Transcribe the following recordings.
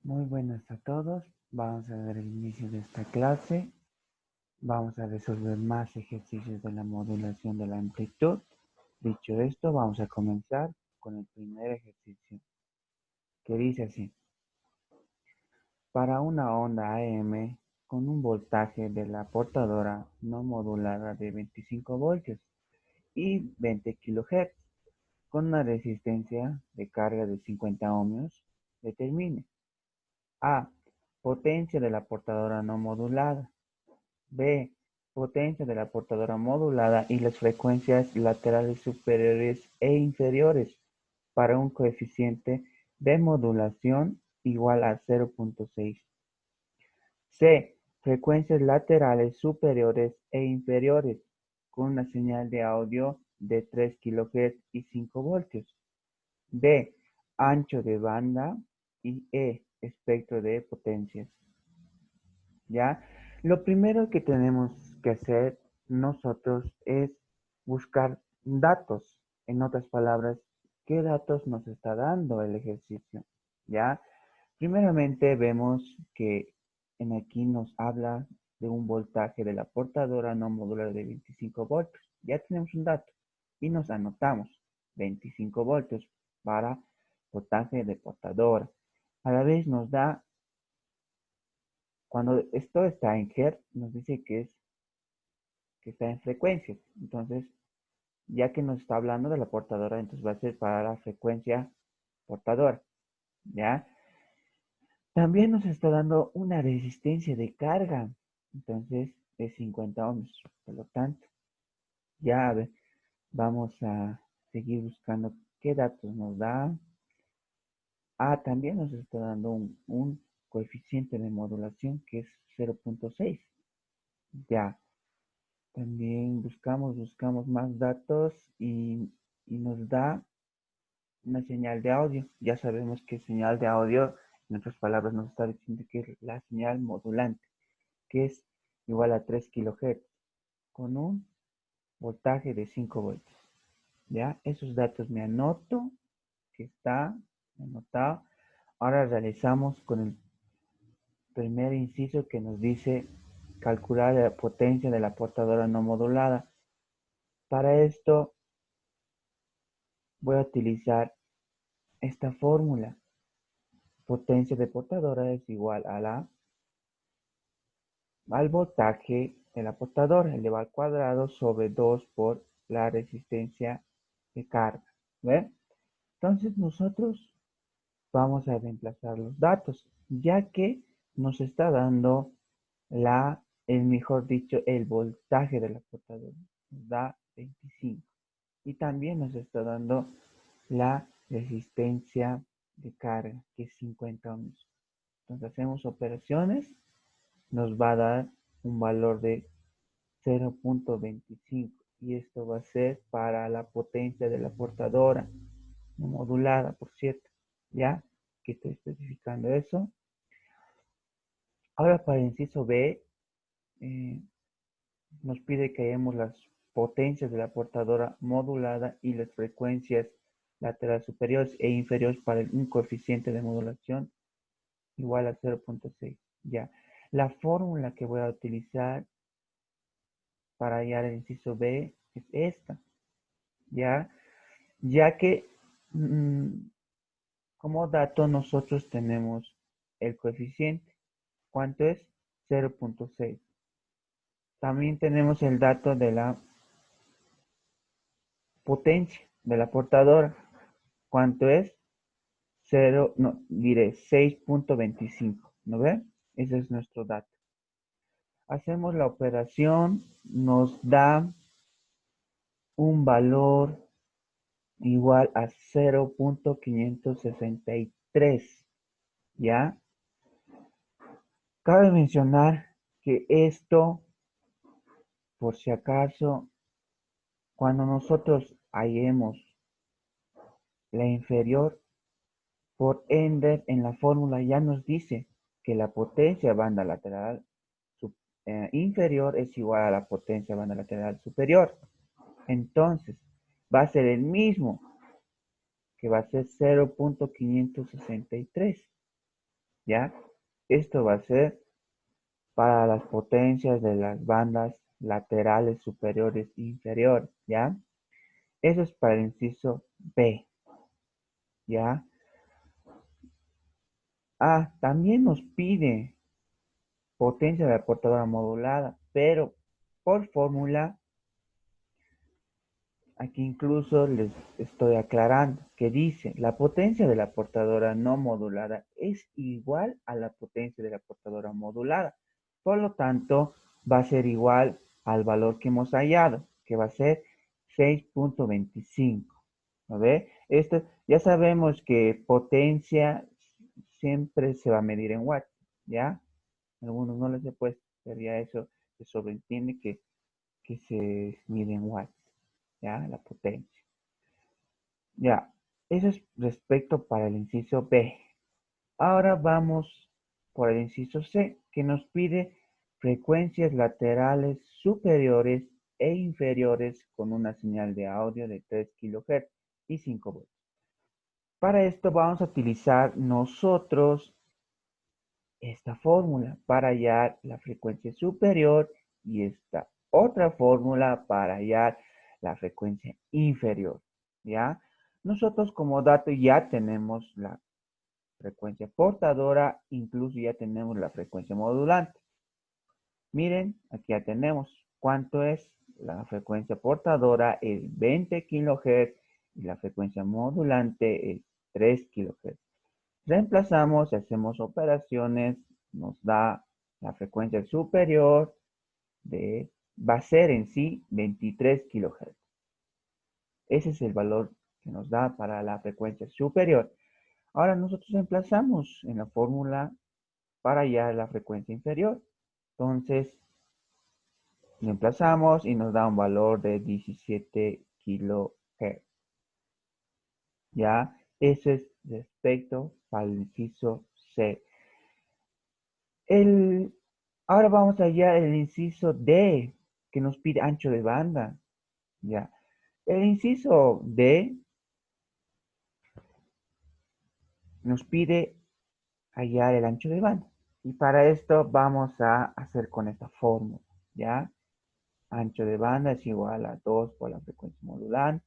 Muy buenas a todos. Vamos a dar el inicio de esta clase. Vamos a resolver más ejercicios de la modulación de la amplitud. Dicho esto, vamos a comenzar con el primer ejercicio, que dice así. Para una onda AM con un voltaje de la portadora no modulada de 25 voltios y 20 kHz, con una resistencia de carga de 50 ohmios, determine A. Potencia de la portadora no modulada. B. Potencia de la portadora modulada y las frecuencias laterales superiores e inferiores para un coeficiente de modulación igual a 0.6. C. Frecuencias laterales superiores e inferiores con una señal de audio de 3 kHz y 5 voltios. D. Ancho de banda y E. Espectro de potencias. ¿Ya? Lo primero que tenemos que hacer nosotros es buscar datos. En otras palabras, ¿qué datos nos está dando el ejercicio? ¿Ya? Primeramente vemos que en aquí nos habla de un voltaje de la portadora no modular de 25 voltios. Ya tenemos un dato y nos anotamos 25 voltios para voltaje de portadora. A la vez nos da cuando esto está en Hertz, nos dice que está en frecuencias. Entonces, ya que nos está hablando de la portadora, entonces va a ser para la frecuencia portadora. ¿Ya? También nos está dando una resistencia de carga. Entonces, es 50 ohms. Por lo tanto, ya a ver, vamos a seguir buscando qué datos nos da. También nos está dando un coeficiente de modulación que es 0.6. Ya. También buscamos más datos y nos da una señal de audio. Ya sabemos que señal de audio, en otras palabras, nos está diciendo que es la señal modulante, que es igual a 3 kHz con un voltaje de 5 voltios. ¿Ya? Esos datos me anoto, que está anotado. Ahora realizamos con el primer inciso que nos dice calcular la potencia de la portadora no modulada. Para esto voy a utilizar esta fórmula. Potencia de portadora es igual al voltaje de la portadora elevado al cuadrado sobre 2 por la resistencia de carga. ¿Ve? Entonces nosotros vamos a reemplazar los datos, ya que nos está dando mejor dicho, el voltaje de la portadora. Nos da 25. Y también nos está dando la resistencia de carga, que es 50 ohms. Entonces hacemos operaciones, nos va a dar un valor de 0.25 y esto va a ser para la potencia de la portadora, no modulada, por cierto, ya que estoy especificando eso. Ahora para el inciso B, eh, nos pide que hallemos las potencias de la portadora modulada y las frecuencias laterales superiores e inferiores para un coeficiente de modulación igual a 0.6. Ya. La fórmula que voy a utilizar para hallar el inciso B es esta. Ya, ya que como dato nosotros tenemos el coeficiente. ¿Cuánto es? 0.6. También tenemos el dato de la potencia de la portadora. ¿Cuánto es? 0, no, diré 6.25. ¿No ven? Ese es nuestro dato. Hacemos la operación, nos da un valor igual a 0.563. ¿Ya? Cabe mencionar que esto, por si acaso, cuando nosotros hallemos la inferior, por ende, en la fórmula ya nos dice que la potencia banda lateral inferior es igual a la potencia banda lateral superior. Entonces, va a ser el mismo, que va a ser 0.563. ¿ya? Esto va a ser para las potencias de las bandas laterales superiores e inferiores, ¿ya? Eso es para el inciso B, ¿ya? También nos pide potencia de la portadora modulada, pero por fórmula, aquí incluso les estoy aclarando que dice, la potencia de la portadora no modulada es igual a la potencia de la portadora modulada. Por lo tanto, va a ser igual al valor que hemos hallado, que va a ser 6.25. ¿No ve? Esto, ya sabemos que potencia siempre se va a medir en watts, ¿ya? Algunos no les he puesto, pero ya eso se sobreentiende que se mide en watts, ¿ya? La potencia. Ya, eso es respecto para el inciso B. Ahora vamos por el inciso C, que nos pide frecuencias laterales superiores e inferiores con una señal de audio de 3 kHz y 5 volts. Para esto vamos a utilizar nosotros esta fórmula para hallar la frecuencia superior y esta otra fórmula para hallar la frecuencia inferior, ¿ya? Nosotros como dato ya tenemos la frecuencia portadora, incluso ya tenemos la frecuencia modulante. Miren, aquí ya tenemos cuánto es la frecuencia portadora, es 20 kHz y la frecuencia modulante es 3 kHz. Reemplazamos y hacemos operaciones, nos da la frecuencia superior va a ser en sí 23 kHz. Ese es el valor que nos da para la frecuencia superior. Ahora nosotros reemplazamos en la fórmula para hallar la frecuencia inferior. Entonces, reemplazamos y nos da un valor de 17 kHz. Ya, eso es respecto al inciso C. Ahora vamos allá el inciso D, que nos pide ancho de banda. Ya. El inciso D nos pide hallar el ancho de banda. Y para esto vamos a hacer con esta fórmula. ¿Ya? Ancho de banda es igual a 2 por la frecuencia modulante.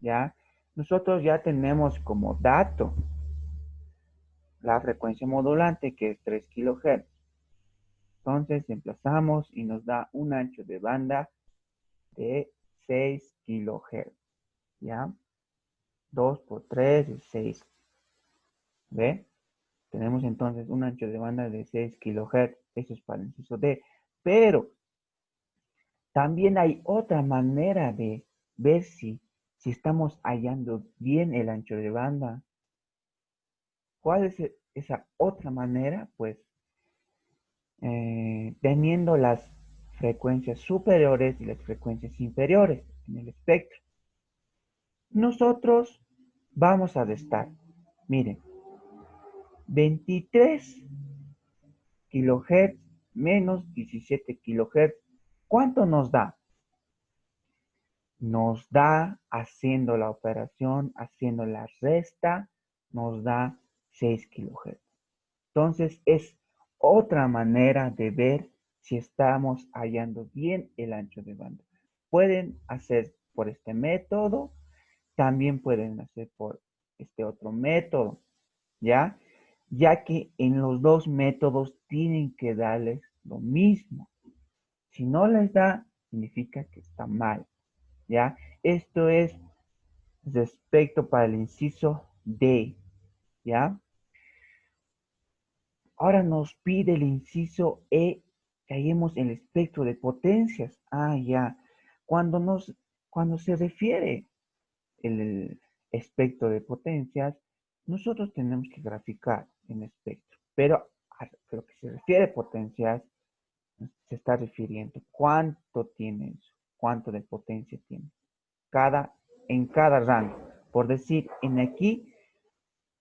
¿Ya? Nosotros ya tenemos como dato la frecuencia modulante, que es 3 kHz. Entonces emplazamos y nos da un ancho de banda de 6 kHz. ¿Ya? 2 por 3 es 6. ¿Ve? Tenemos entonces un ancho de banda de 6 kHz. Eso es para el inciso D. Pero también hay otra manera de ver si estamos hallando bien el ancho de banda. ¿Cuál es esa otra manera? Pues teniendo las frecuencias superiores y las frecuencias inferiores en el espectro. Nosotros vamos a restar. Miren, 23 kHz menos 17 kHz. ¿Cuánto nos da? Nos da, haciendo la operación, haciendo la resta, nos da 6 kHz. Entonces es otra manera de ver si estamos hallando bien el ancho de banda. Pueden hacer por este método, también pueden hacer por este otro método, ¿ya? Ya que en los dos métodos tienen que darles lo mismo. Si no les da, significa que está mal, ¿ya? Esto es respecto para el inciso D, ¿ya? Ahora nos pide el inciso E que hallemos el espectro de potencias. Ya. Cuando, cuando se refiere el espectro de potencias, nosotros tenemos que graficar en espectro. Pero a lo que se refiere a potencias, se está refiriendo cuánto tiene eso, cuánto de potencia tiene. En cada rango. Por decir, en aquí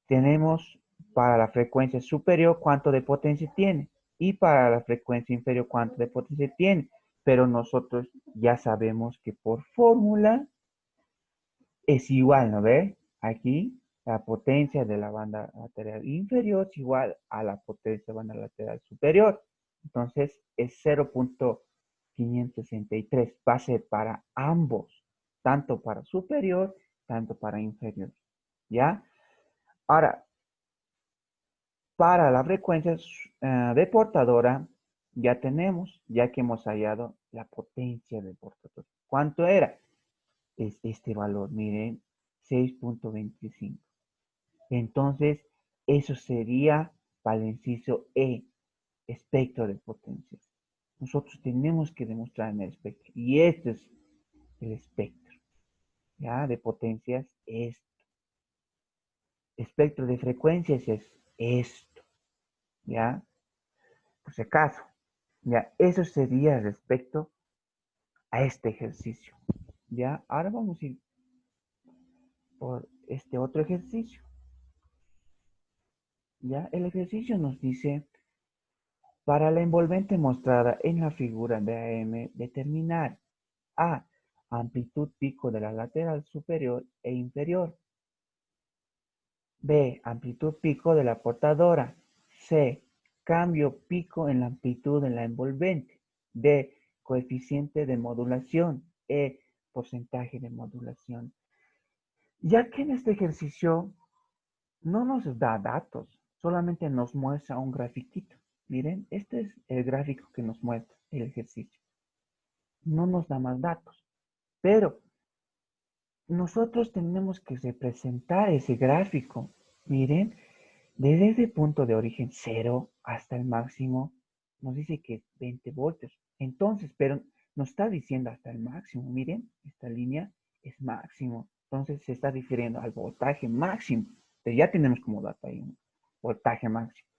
tenemos para la frecuencia superior cuánto de potencia tiene y para la frecuencia inferior cuánto de potencia tiene. Pero nosotros ya sabemos que por fórmula es igual, ¿no ve? Aquí La potencia de la banda lateral inferior es igual a la potencia de la banda lateral superior. Entonces es 0.563. Va a ser para ambos, tanto para superior, tanto para inferior. ¿Ya? Ahora, para la frecuencia de portadora, ya tenemos, ya que hemos hallado la potencia del portador. ¿Cuánto era? Es este valor, miren, 6.25. Entonces, eso sería para el inciso E, espectro de potencias. Nosotros tenemos que demostrar en el espectro. Y este es el espectro, ¿ya? De potencias es espectro de frecuencias es esto, ¿ya? Por si acaso, ¿ya? Eso sería respecto a este ejercicio, ¿ya? Ahora vamos a ir por este otro ejercicio, ¿ya? El ejercicio nos dice, para la envolvente mostrada en la figura de AM, determinar A, amplitud pico de la lateral superior e inferior. B, amplitud pico de la portadora. C, cambio pico en la amplitud de la envolvente. D, coeficiente de modulación. E, porcentaje de modulación. Ya que en este ejercicio no nos da datos, solamente nos muestra un grafiquito. Miren, este es el gráfico que nos muestra el ejercicio. No nos da más datos, pero nosotros tenemos que representar ese gráfico. Miren, desde ese punto de origen 0 hasta el máximo, nos dice que es 20 voltios. Entonces, pero nos está diciendo hasta el máximo. Miren, esta línea es máximo. Entonces se está refiriendo al voltaje máximo. Pero ya tenemos como dato ahí un voltaje máximo.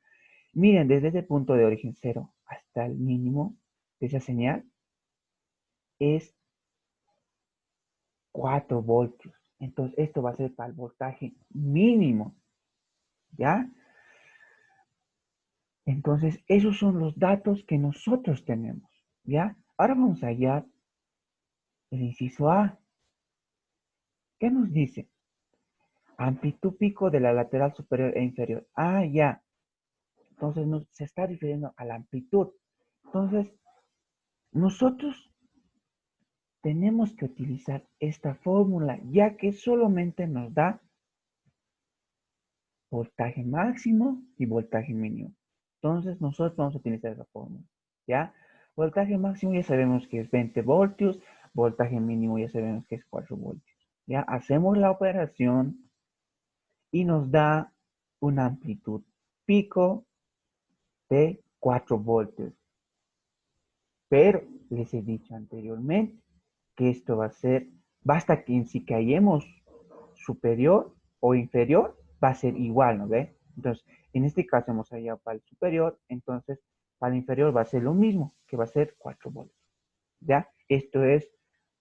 Miren, desde ese punto de origen 0 hasta el mínimo de esa señal es 4 voltios. Entonces, esto va a ser para el voltaje mínimo. ¿Ya? Entonces, esos son los datos que nosotros tenemos. ¿Ya? Ahora vamos a hallar el inciso A. ¿Qué nos dice? Amplitud pico de la lateral superior e inferior. Ah, ya. Entonces, se está refiriendo a la amplitud. Entonces, nosotros tenemos que utilizar esta fórmula, ya que solamente nos da voltaje máximo y voltaje mínimo. Entonces, nosotros vamos a utilizar esa fórmula, ¿ya? Voltaje máximo ya sabemos que es 20 voltios, voltaje mínimo ya sabemos que es 4 voltios. Ya hacemos la operación y nos da una amplitud pico de 4 voltios. Pero les he dicho anteriormente que esto va a ser, basta que si callemos superior o inferior, va a ser igual, ¿no ve? Entonces, en este caso hemos hallado para el superior, entonces para el inferior va a ser lo mismo, que va a ser 4 voltios. ¿Ya? Esto es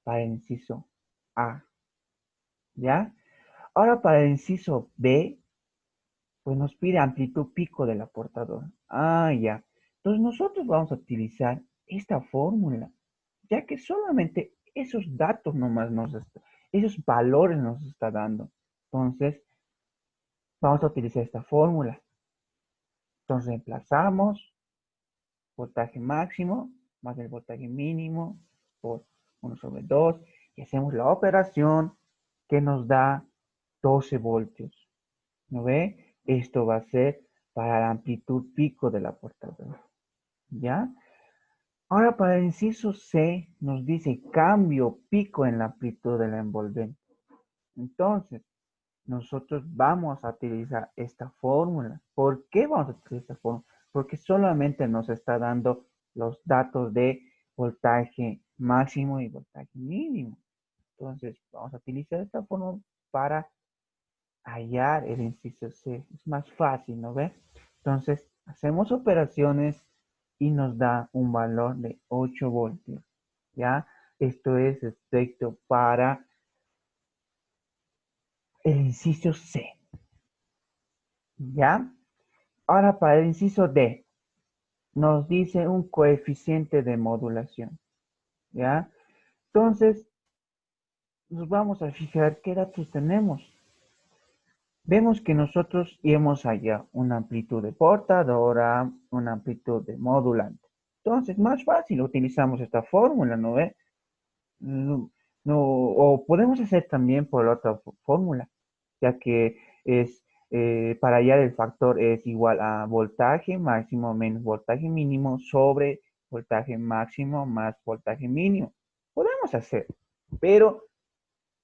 para el inciso A. ¿Ya? Ahora para el inciso B, pues nos pide amplitud pico de la portadora. Ah, ya. Entonces nosotros vamos a utilizar esta fórmula, ya que solamente esos datos nomás esos valores nos está dando. Entonces, vamos a utilizar esta fórmula. Entonces, reemplazamos voltaje máximo más el voltaje mínimo por 1/2 y hacemos la operación que nos da 12 voltios. ¿No ve? Esto va a ser para la amplitud pico de la portadora. ¿Ya? Ahora para el inciso C nos dice cambio pico en la amplitud de la envolvente. Entonces, nosotros vamos a utilizar esta fórmula. ¿Por qué vamos a utilizar esta fórmula? Porque solamente nos está dando los datos de voltaje máximo y voltaje mínimo. Entonces, vamos a utilizar esta fórmula para hallar el inciso C. Es más fácil, ¿no ve? Entonces, hacemos operaciones y nos da un valor de 8 voltios. ¿Ya? Esto es respecto para el inciso C. ¿Ya? Ahora para el inciso D, nos dice un coeficiente de modulación. ¿Ya? Entonces, nos vamos a fijar qué datos tenemos. Vemos que nosotros hemos allá una amplitud de portadora, una amplitud de modulante. Entonces, más fácil, utilizamos esta fórmula, ¿no ve? No, o podemos hacer también por la otra fórmula, ya que es para hallar el factor es igual a voltaje máximo menos voltaje mínimo sobre voltaje máximo más voltaje mínimo. Podemos hacer, pero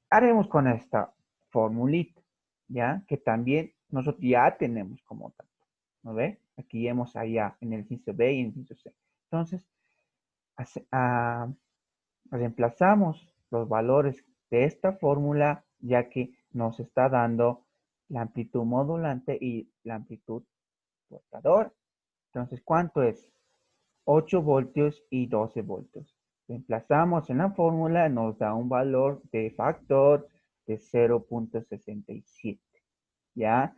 haremos con esta formulita, ¿ya? Que también nosotros ya tenemos como tanto, ¿no ve? Aquí hemos allá en el inciso B y en el inciso C. Entonces, reemplazamos los valores de esta fórmula, ya que nos está dando la amplitud modulante y la amplitud portadora. Entonces, ¿cuánto es? 8 voltios y 12 voltios. Reemplazamos en la fórmula, nos da un valor de factor de 0.67. ¿Ya?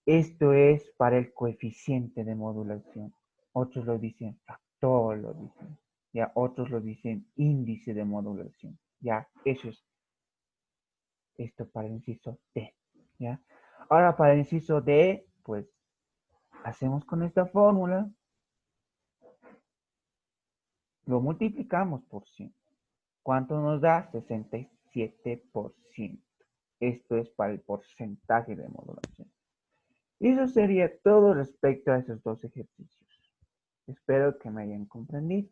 Esto es para el coeficiente de modulación. Otros lo dicen factor, lo dicen. Ya, otros lo dicen índice de modulación. Ya, eso es esto para el inciso D. ¿Ya? Ahora para el inciso D, pues hacemos con esta fórmula, lo multiplicamos por 100. ¿Cuánto nos da? 67%. Esto es para el porcentaje de modulación. Y eso sería todo respecto a esos dos ejercicios. Espero que me hayan comprendido.